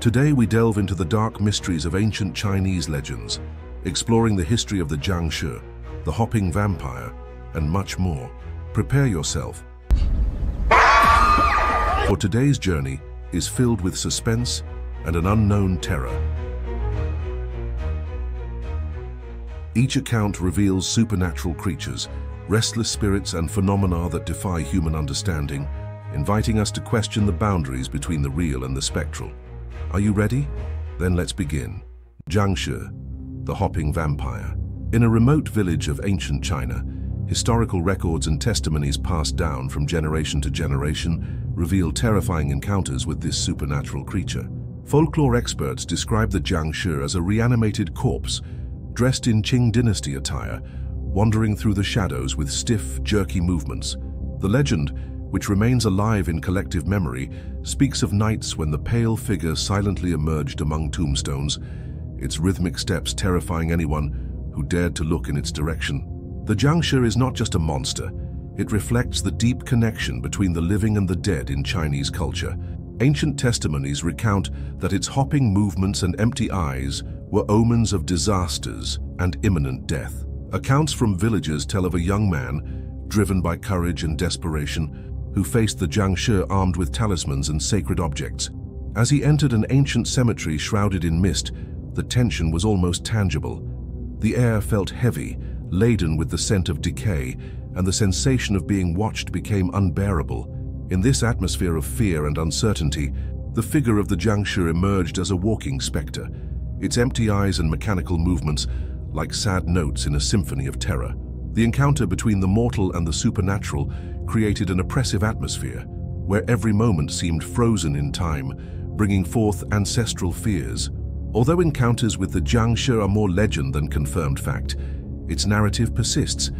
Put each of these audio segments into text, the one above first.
Today we delve into the dark mysteries of ancient Chinese legends, exploring the history of the Jiangshi, the hopping vampire, and much more. Prepare yourself, for today's journey is filled with suspense and an unknown terror. Each account reveals supernatural creatures, restless spirits, and phenomena that defy human understanding, inviting us to question the boundaries between the real and the spectral. Are you ready? Then let's begin. Jiangshi, the hopping vampire. In a remote village of ancient China, historical records and testimonies passed down from generation to generation reveal terrifying encounters with this supernatural creature. Folklore experts describe the Jiangshi as a reanimated corpse, dressed in Qing dynasty attire, wandering through the shadows with stiff, jerky movements. The legend, which remains alive in collective memory, speaks of nights when the pale figure silently emerged among tombstones, its rhythmic steps terrifying anyone who dared to look in its direction. The Jiangshi is not just a monster, it reflects the deep connection between the living and the dead in Chinese culture. Ancient testimonies recount that its hopping movements and empty eyes were omens of disasters and imminent death. Accounts from villagers tell of a young man, driven by courage and desperation, who faced the Jiangshi armed with talismans and sacred objects. As he entered an ancient cemetery shrouded in mist, the tension was almost tangible. The air felt heavy, laden with the scent of decay, and the sensation of being watched became unbearable. In this atmosphere of fear and uncertainty, the figure of the Jiangshi emerged as a walking spectre, its empty eyes and mechanical movements like sad notes in a symphony of terror. The encounter between the mortal and the supernatural created an oppressive atmosphere, where every moment seemed frozen in time, bringing forth ancestral fears. Although encounters with the Jiangshi are more legend than confirmed fact, its narrative persists,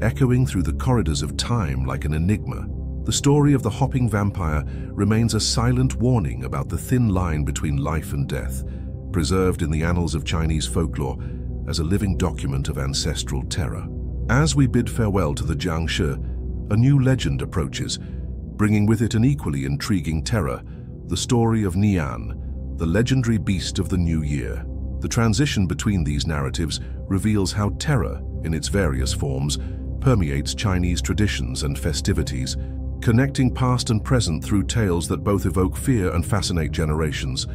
echoing through the corridors of time like an enigma. The story of the hopping vampire remains a silent warning about the thin line between life and death, preserved in the annals of Chinese folklore as a living document of ancestral terror. As we bid farewell to the Jiangshi, a new legend approaches, bringing with it an equally intriguing terror, the story of Nian, the legendary beast of the new year. The transition between these narratives reveals how terror, in its various forms, permeates Chinese traditions and festivities, connecting past and present through tales that both evoke fear and fascinate generations.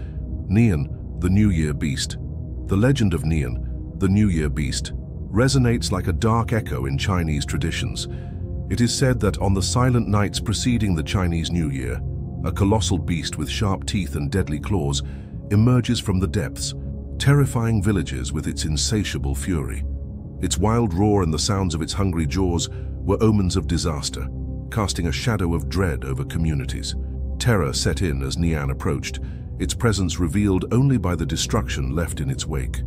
Nian, the New Year Beast. The legend of Nian, the New Year Beast, resonates like a dark echo in Chinese traditions. It is said that on the silent nights preceding the Chinese New Year, a colossal beast with sharp teeth and deadly claws emerges from the depths, terrifying villagers with its insatiable fury. Its wild roar and the sounds of its hungry jaws were omens of disaster, casting a shadow of dread over communities. Terror set in as Nian approached, its presence revealed only by the destruction left in its wake.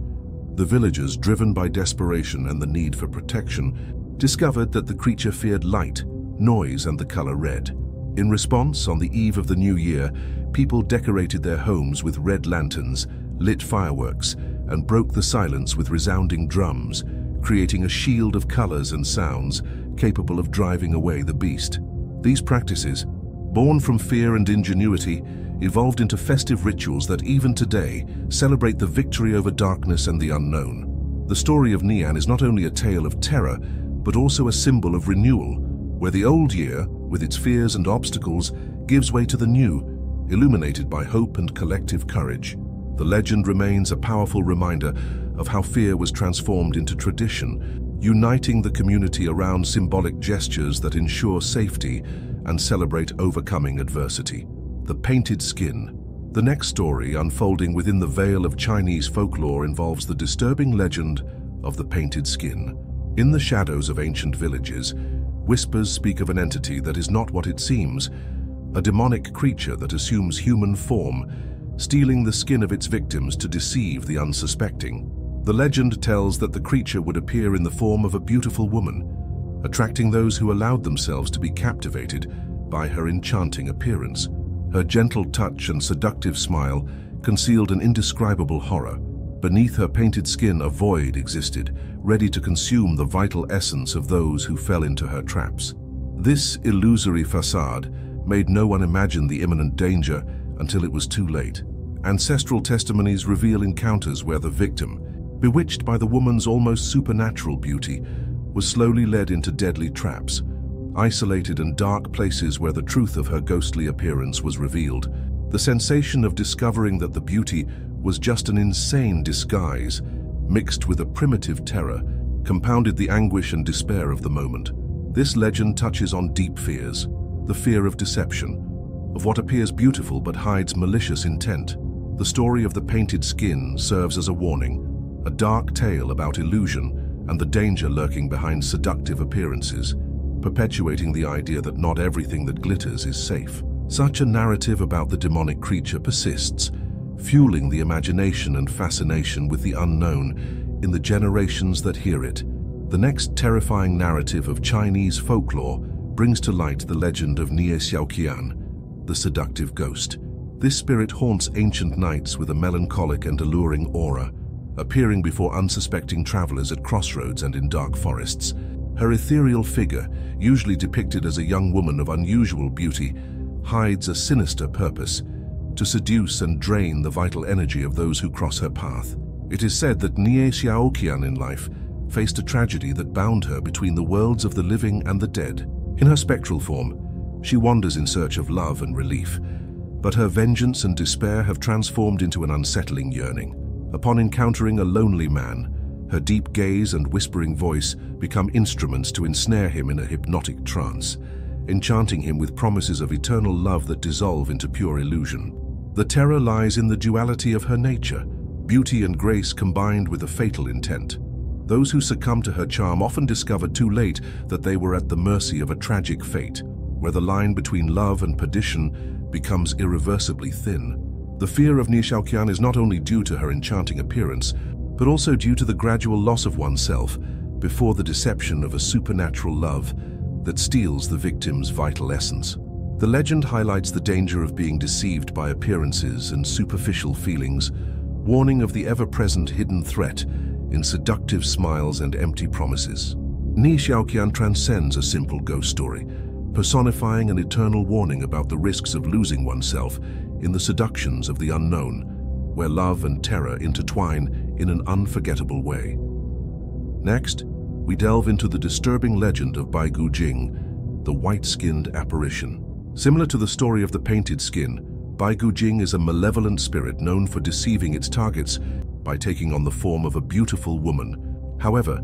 The villagers, driven by desperation and the need for protection, discovered that the creature feared light, noise, and the color red. In response, on the eve of the new year, people decorated their homes with red lanterns, lit fireworks, and broke the silence with resounding drums, creating a shield of colors and sounds capable of driving away the beast. These practices, born from fear and ingenuity, evolved into festive rituals that even today celebrate the victory over darkness and the unknown. The story of Nian is not only a tale of terror, but also a symbol of renewal, where the old year, with its fears and obstacles, gives way to the new, illuminated by hope and collective courage. The legend remains a powerful reminder of how fear was transformed into tradition, uniting the community around symbolic gestures that ensure safety and celebrate overcoming adversity. The Painted Skin. The next story unfolding within the veil of Chinese folklore involves the disturbing legend of the painted skin. In the shadows of ancient villages, whispers speak of an entity that is not what it seems, a demonic creature that assumes human form, stealing the skin of its victims to deceive the unsuspecting. The legend tells that the creature would appear in the form of a beautiful woman, attracting those who allowed themselves to be captivated by her enchanting appearance. Her gentle touch and seductive smile concealed an indescribable horror. Beneath her painted skin, a void existed, ready to consume the vital essence of those who fell into her traps. This illusory facade made no one imagine the imminent danger until it was too late. Ancestral testimonies reveal encounters where the victim, bewitched by the woman's almost supernatural beauty, was slowly led into deadly traps, isolated and dark places where the truth of her ghostly appearance was revealed. The sensation of discovering that the beauty was just an insane disguise, mixed with a primitive terror, compounded the anguish and despair of the moment. This legend touches on deep fears, the fear of deception, of what appears beautiful but hides malicious intent. The story of the painted skin serves as a warning, a dark tale about illusion and the danger lurking behind seductive appearances, perpetuating the idea that not everything that glitters is safe. Such a narrative about the demonic creature persists, fueling the imagination and fascination with the unknown in the generations that hear it. The next terrifying narrative of Chinese folklore brings to light the legend of Nie Xiaoqian, the seductive ghost. This spirit haunts ancient nights with a melancholic and alluring aura, appearing before unsuspecting travelers at crossroads and in dark forests. Her ethereal figure, usually depicted as a young woman of unusual beauty, hides a sinister purpose: to seduce and drain the vital energy of those who cross her path. It is said that Nie Xiaoqian in life faced a tragedy that bound her between the worlds of the living and the dead. In her spectral form, she wanders in search of love and relief, but her vengeance and despair have transformed into an unsettling yearning. Upon encountering a lonely man, her deep gaze and whispering voice become instruments to ensnare him in a hypnotic trance, enchanting him with promises of eternal love that dissolve into pure illusion. The terror lies in the duality of her nature, beauty and grace combined with a fatal intent. Those who succumb to her charm often discover too late that they were at the mercy of a tragic fate, where the line between love and perdition becomes irreversibly thin. The fear of Nie Xiaoqian is not only due to her enchanting appearance, but also due to the gradual loss of oneself before the deception of a supernatural love that steals the victim's vital essence. The legend highlights the danger of being deceived by appearances and superficial feelings, warning of the ever-present hidden threat in seductive smiles and empty promises. Nie Xiaoqian transcends a simple ghost story, personifying an eternal warning about the risks of losing oneself in the seductions of the unknown, where love and terror intertwine in an unforgettable way. Next, we delve into the disturbing legend of Bai Gu Jing, the white-skinned apparition. Similar to the story of the painted skin, Bai Gu Jing is a malevolent spirit known for deceiving its targets by taking on the form of a beautiful woman. However,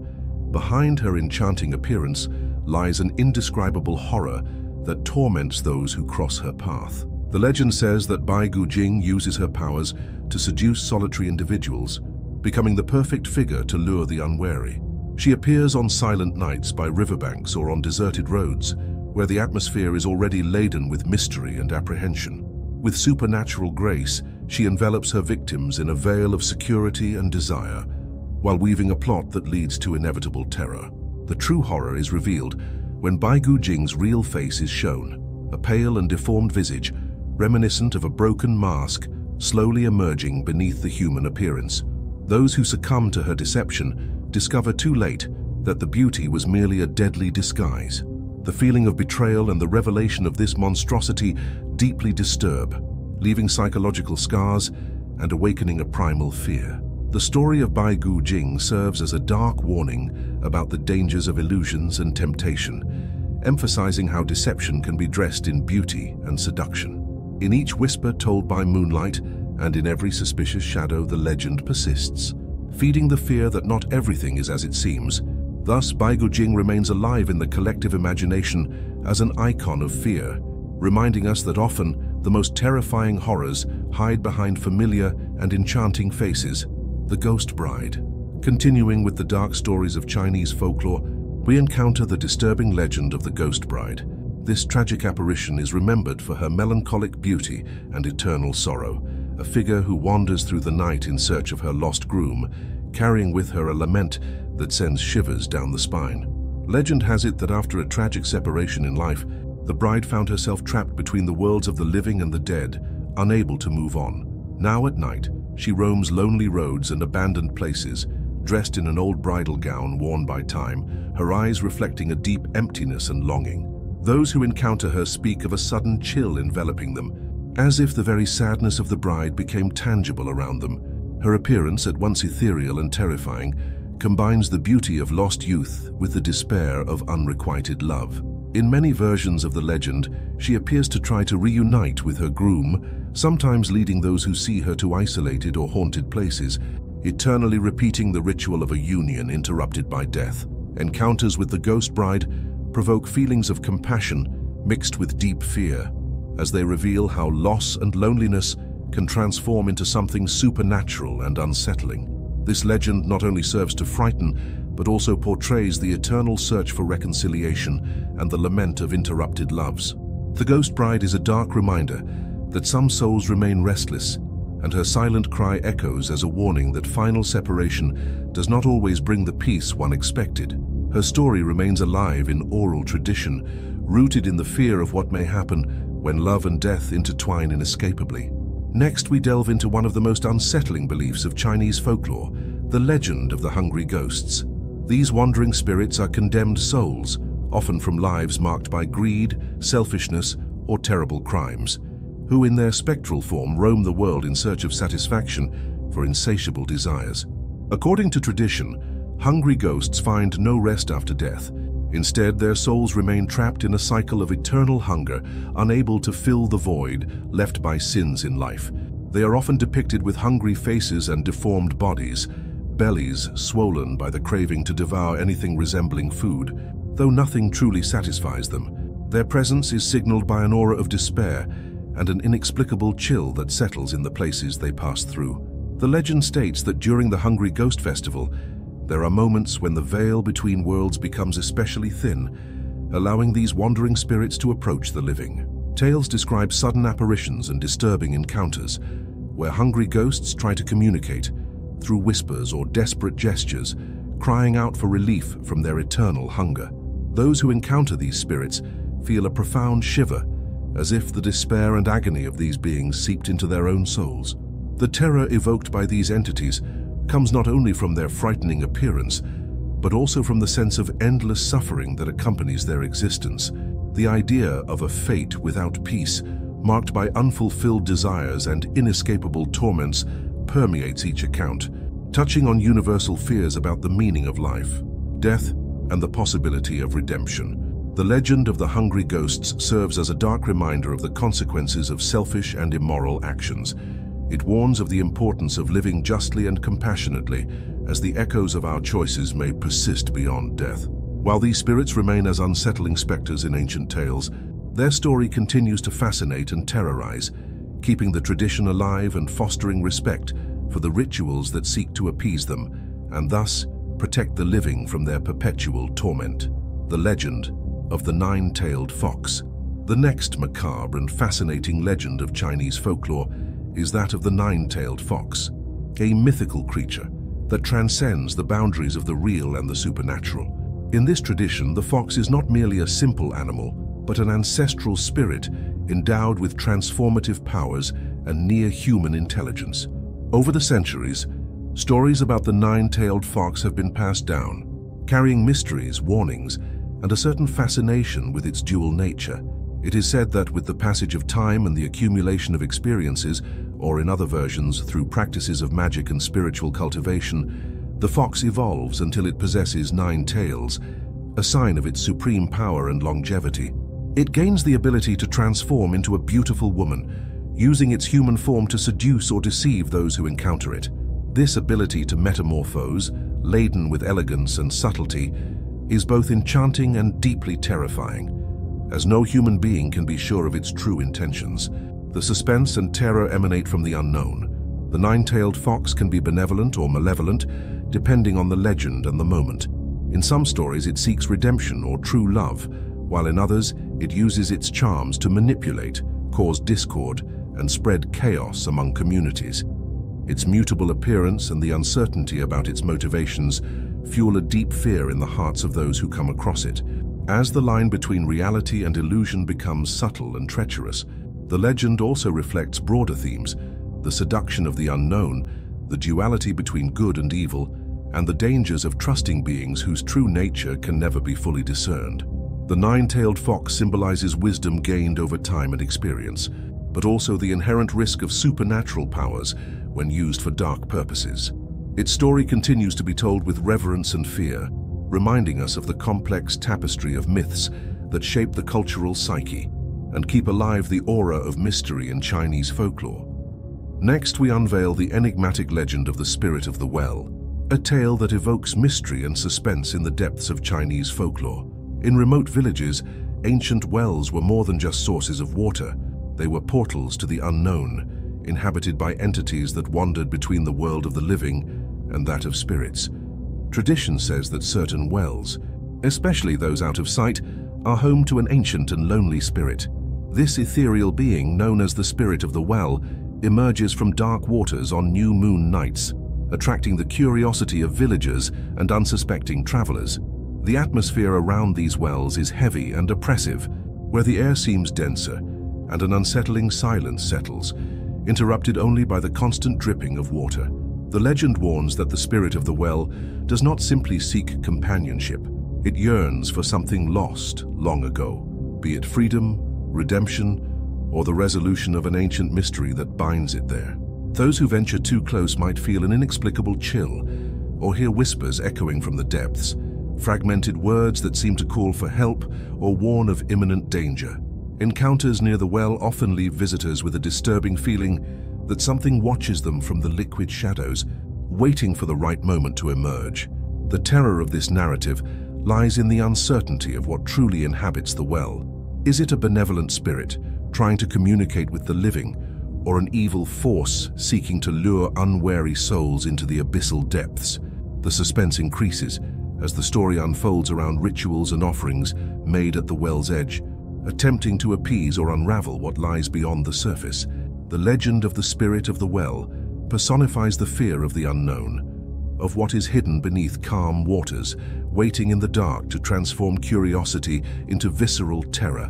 behind her enchanting appearance lies an indescribable horror that torments those who cross her path. The legend says that Bai Gu Jing uses her powers to seduce solitary individuals, becoming the perfect figure to lure the unwary. She appears on silent nights by riverbanks or on deserted roads, where the atmosphere is already laden with mystery and apprehension. With supernatural grace, she envelops her victims in a veil of security and desire, while weaving a plot that leads to inevitable terror. The true horror is revealed when Bai Gu Jing's real face is shown, a pale and deformed visage, reminiscent of a broken mask, slowly emerging beneath the human appearance. Those who succumb to her deception discover too late that the beauty was merely a deadly disguise. The feeling of betrayal and the revelation of this monstrosity deeply disturb, leaving psychological scars and awakening a primal fear. The story of Bai Gu Jing serves as a dark warning about the dangers of illusions and temptation, emphasizing how deception can be dressed in beauty and seduction. In each whisper told by moonlight and in every suspicious shadow, the legend persists, feeding the fear that not everything is as it seems. Thus, Bai Gu Jing remains alive in the collective imagination as an icon of fear, reminding us that often the most terrifying horrors hide behind familiar and enchanting faces. The Ghost Bride. Continuing with the dark stories of Chinese folklore, we encounter the disturbing legend of the Ghost Bride. This tragic apparition is remembered for her melancholic beauty and eternal sorrow, a figure who wanders through the night in search of her lost groom, carrying with her a lament that sends shivers down the spine. Legend has it that after a tragic separation in life, the bride found herself trapped between the worlds of the living and the dead, unable to move on. Now at night, she roams lonely roads and abandoned places, dressed in an old bridal gown worn by time, her eyes reflecting a deep emptiness and longing. Those who encounter her speak of a sudden chill enveloping them, as if the very sadness of the bride became tangible around them. Her appearance, at once ethereal and terrifying, combines the beauty of lost youth with the despair of unrequited love. In many versions of the legend, she appears to try to reunite with her groom, sometimes leading those who see her to isolated or haunted places, eternally repeating the ritual of a union interrupted by death. Encounters with the ghost bride provoke feelings of compassion mixed with deep fear, as they reveal how loss and loneliness can transform into something supernatural and unsettling. This legend not only serves to frighten, but also portrays the eternal search for reconciliation and the lament of interrupted loves. The ghost bride is a dark reminder that some souls remain restless, and her silent cry echoes as a warning that final separation does not always bring the peace one expected. Her story remains alive in oral tradition, rooted in the fear of what may happen when love and death intertwine inescapably. Next, we delve into one of the most unsettling beliefs of Chinese folklore, the legend of the hungry ghosts. These wandering spirits are condemned souls, often from lives marked by greed, selfishness, or terrible crimes, who in their spectral form roam the world in search of satisfaction for insatiable desires. According to tradition, hungry ghosts find no rest after death. Instead, their souls remain trapped in a cycle of eternal hunger, unable to fill the void left by sins in life. They are often depicted with hungry faces and deformed bodies, bellies swollen by the craving to devour anything resembling food. Though nothing truly satisfies them, their presence is signaled by an aura of despair and an inexplicable chill that settles in the places they pass through. The legend states that during the Hungry Ghost Festival, there are moments when the veil between worlds becomes especially thin, allowing these wandering spirits to approach the living. Tales describe sudden apparitions and disturbing encounters, where hungry ghosts try to communicate through whispers or desperate gestures, crying out for relief from their eternal hunger. Those who encounter these spirits feel a profound shiver, as if the despair and agony of these beings seeped into their own souls. The terror evoked by these entities comes not only from their frightening appearance, but also from the sense of endless suffering that accompanies their existence. The idea of a fate without peace, marked by unfulfilled desires and inescapable torments, permeates each account, touching on universal fears about the meaning of life, death, and the possibility of redemption. The legend of the hungry ghosts serves as a dark reminder of the consequences of selfish and immoral actions. It warns of the importance of living justly and compassionately, as the echoes of our choices may persist beyond death. While these spirits remain as unsettling specters in ancient tales, their story continues to fascinate and terrorize, keeping the tradition alive and fostering respect for the rituals that seek to appease them, and thus protect the living from their perpetual torment. The legend of the nine-tailed fox. The next macabre and fascinating legend of Chinese folklore is that of the nine-tailed fox, a mythical creature that transcends the boundaries of the real and the supernatural. In this tradition, the fox is not merely a simple animal, but an ancestral spirit endowed with transformative powers and near-human intelligence. Over the centuries, stories about the nine-tailed fox have been passed down, carrying mysteries, warnings, and a certain fascination with its dual nature. It is said that with the passage of time and the accumulation of experiences, or in other versions through practices of magic and spiritual cultivation, the fox evolves until it possesses 9 tails, a sign of its supreme power and longevity. It gains the ability to transform into a beautiful woman, using its human form to seduce or deceive those who encounter it. This ability to metamorphose, laden with elegance and subtlety, is both enchanting and deeply terrifying, as no human being can be sure of its true intentions. The suspense and terror emanate from the unknown. The nine-tailed fox can be benevolent or malevolent, depending on the legend and the moment. In some stories, it seeks redemption or true love, while in others, it uses its charms to manipulate, cause discord, and spread chaos among communities. Its mutable appearance and the uncertainty about its motivations fuel a deep fear in the hearts of those who come across it. As the line between reality and illusion becomes subtle and treacherous, the legend also reflects broader themes: the seduction of the unknown, the duality between good and evil, and the dangers of trusting beings whose true nature can never be fully discerned. The nine-tailed fox symbolizes wisdom gained over time and experience, but also the inherent risk of supernatural powers when used for dark purposes. Its story continues to be told with reverence and fear, reminding us of the complex tapestry of myths that shape the cultural psyche and keep alive the aura of mystery in Chinese folklore. Next, we unveil the enigmatic legend of the Spirit of the Well, a tale that evokes mystery and suspense in the depths of Chinese folklore. In remote villages, ancient wells were more than just sources of water. They were portals to the unknown, inhabited by entities that wandered between the world of the living and that of spirits. Tradition says that certain wells, especially those out of sight, are home to an ancient and lonely spirit. This ethereal being, known as the Spirit of the Well, emerges from dark waters on new moon nights, attracting the curiosity of villagers and unsuspecting travelers. The atmosphere around these wells is heavy and oppressive, where the air seems denser and an unsettling silence settles, interrupted only by the constant dripping of water. The legend warns that the Spirit of the Well does not simply seek companionship. It yearns for something lost long ago, be it freedom, redemption, or the resolution of an ancient mystery that binds it there. Those who venture too close might feel an inexplicable chill or hear whispers echoing from the depths, fragmented words that seem to call for help or warn of imminent danger. Encounters near the well often leave visitors with a disturbing feeling that something watches them from the liquid shadows, waiting for the right moment to emerge. The terror of this narrative lies in the uncertainty of what truly inhabits the well. Is it a benevolent spirit trying to communicate with the living, or an evil force seeking to lure unwary souls into the abyssal depths? The suspense increases as the story unfolds around rituals and offerings made at the well's edge, attempting to appease or unravel what lies beyond the surface. The legend of the Spirit of the Well personifies the fear of the unknown, of what is hidden beneath calm waters, waiting in the dark to transform curiosity into visceral terror,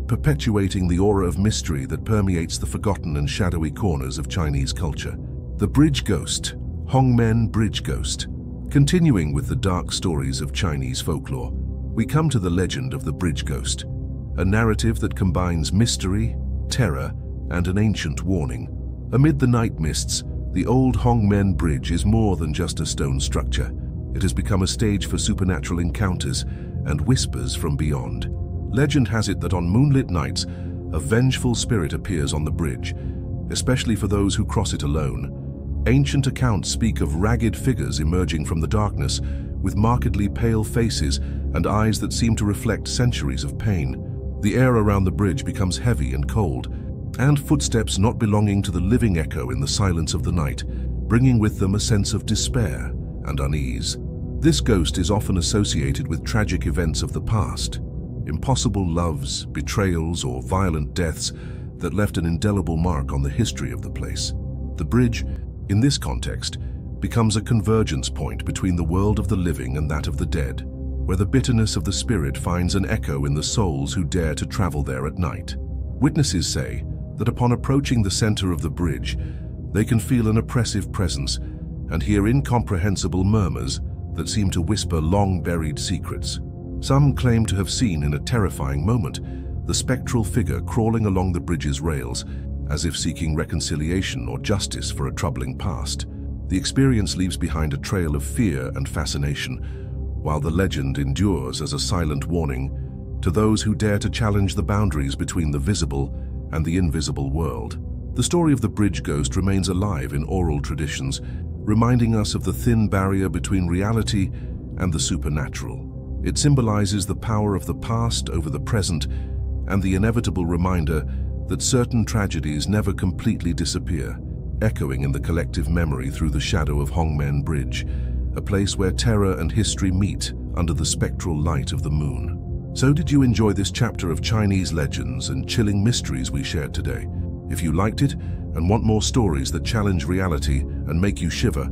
perpetuating the aura of mystery that permeates the forgotten and shadowy corners of Chinese culture. The Bridge Ghost, Hongmen Bridge Ghost. Continuing with the dark stories of Chinese folklore, we come to the legend of the Bridge Ghost, a narrative that combines mystery, terror, and an ancient warning. Amid the night mists, the old Hongmen Bridge is more than just a stone structure. It has become a stage for supernatural encounters and whispers from beyond. Legend has it that on moonlit nights, a vengeful spirit appears on the bridge, especially for those who cross it alone. Ancient accounts speak of ragged figures emerging from the darkness, with markedly pale faces and eyes that seem to reflect centuries of pain. The air around the bridge becomes heavy and cold, and footsteps not belonging to the living echo in the silence of the night, bringing with them a sense of despair and unease. This ghost is often associated with tragic events of the past, impossible loves, betrayals, or violent deaths that left an indelible mark on the history of the place. The bridge, in this context, becomes a convergence point between the world of the living and that of the dead, where the bitterness of the spirit finds an echo in the souls who dare to travel there at night. Witnesses say that upon approaching the center of the bridge, they can feel an oppressive presence and hear incomprehensible murmurs that seem to whisper long-buried secrets. Some claim to have seen in a terrifying moment the spectral figure crawling along the bridge's rails, as if seeking reconciliation or justice for a troubling past. The experience leaves behind a trail of fear and fascination, while the legend endures as a silent warning to those who dare to challenge the boundaries between the visible and the invisible world. The story of the Bridge Ghost remains alive in oral traditions, reminding us of the thin barrier between reality and the supernatural. It symbolizes the power of the past over the present and the inevitable reminder that certain tragedies never completely disappear, echoing in the collective memory through the shadow of Hongmen Bridge, a place where terror and history meet under the spectral light of the moon. So did you enjoy this chapter of Chinese legends and chilling mysteries we shared today? If you liked it and want more stories that challenge reality and make you shiver,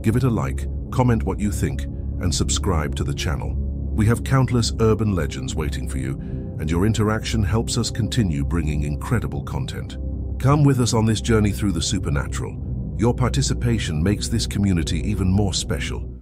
give it a like, comment what you think, and subscribe to the channel. We have countless urban legends waiting for you, and your interaction helps us continue bringing incredible content. Come with us on this journey through the supernatural. Your participation makes this community even more special.